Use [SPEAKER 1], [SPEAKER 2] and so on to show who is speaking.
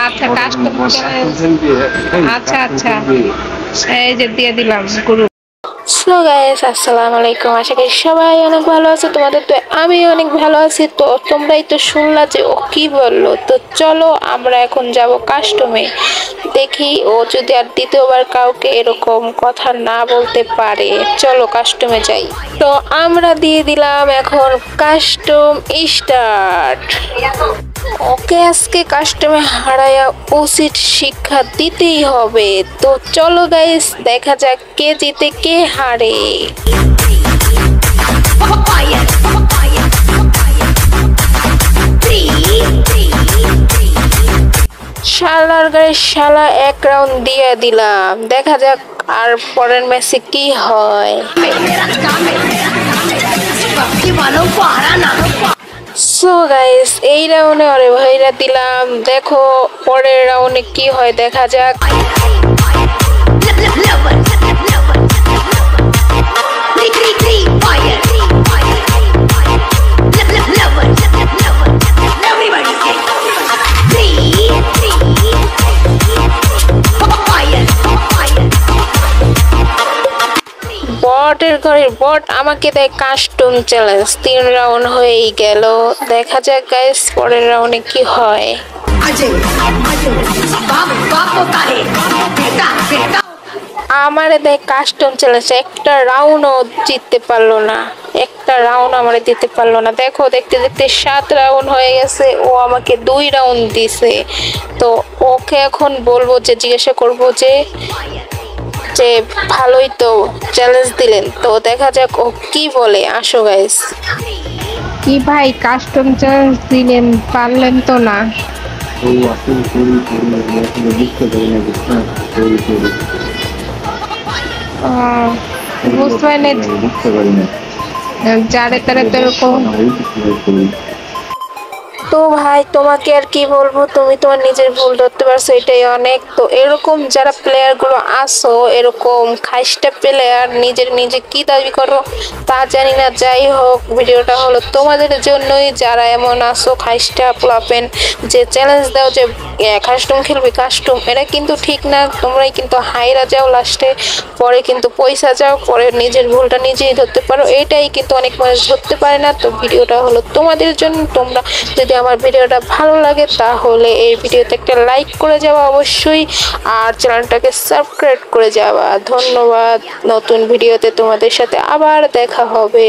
[SPEAKER 1] আচ্ছা কাস্টম আচ্ছা আচ্ছা এই যে দিয়ে দিলাম গুরু। সো গাইস আসসালামু আলাইকুম, আশা করি সবাই অনেক ভালো আছে। তোমাদের তো আমি অনেক ভালো আছি। তো তোমরাই তো শুনলা যে ও কি বললো। তো চলো আমরা এখন যাব কাস্টমে, দেখি ও যদি আর দ্বিতীয়বার কাউকে এরকম কথা না বলতে পারে। চলো কাস্টমে যাই। তো আমরা দিয়ে দিলাম এখন কাস্টম স্টার্ট। ওকে আজকে কাস্টমে হারায়া উচিত শিক্ষা দিতেই হবে। তো চলো গাইস দেখা যাক কে জিতে কে হারে। শালার গায়ে শালা এক রাউন্ড দিয়ে দিলাম, দেখা যাক আর পরের ম্যাচে কি হয়। সো গাইস এই রাউন্ডে ওরে ভাইরা দিলাম, দেখো পরের রাউন্ডে কি হয় দেখা যাক। বটের ঘরের বট আমাকে দেয় কাস্টম চ্যালেঞ্জ। 3 রাউন্ড হয়েই গেল, দেখা যাক গাইস পরের রাউন্ডে কি হয়। আমারে দেয় কাস্টম চ্যালেঞ্জ, একটা রাউন্ডও জিততে পারলো না, একটা রাউন্ড আমারে দিতে পারলো না। দেখো দেখতে দেখতে 7 রাউন্ড হয়ে গেছে, ও আমাকে 2 রাউন্ড দিছে। তো ওকে এখন বলবো যে জিজ্ঞাসা করবো যে ভালোই তো চ্যালেঞ্জ দিলেন, তো দেখা যাক ও কি বলে। আসো গাইস। কি ভাই কাস্টম চ্যালেঞ্জ দিলেন, পারলেন তো না? বুঝতে পারিনি, যারে তারে তো এরকম। তো ভাই তোমাকে আর কি বলবো, তুমি তোমার নিজের ভুল ধরতে পারছো, এটাই অনেক। তো এরকম যারা প্লেয়ার গুলো আসো, এরকম খাইস্টা প্লেয়ার নিজে কি দাবি করো তা জানি না। যাই হোক ভিডিওটা হলো তোমাদের জন্যই, যারা এমন আসো খাইস্টা প্লাপেন যে চ্যালেঞ্জ দাও যে কাস্টম খেলবে কাস্টম, এটা কিন্তু ঠিক না। তোমরাই কিন্তু হাইরা যাও লাস্টে, পরে কিন্তু পয়সা যাও, পরে নিজের ভুলটা নিজেই ধরতে পারো। এটাই কিন্তু অনেক মানুষ ধরতে পারে না। তো ভিডিওটা হলো তোমাদের জন্য। তোমরা যদি আমার ভিডিওটা ভালো লাগে তাহলে এই ভিডিওতে একটা লাইক করে যাওয়া অবশ্যই, আর চ্যানেলটাকে সাবস্ক্রাইব করে যাওয়া। ধন্যবাদ। নতুন ভিডিওতে তোমাদের সাথে আবার দেখা হবে।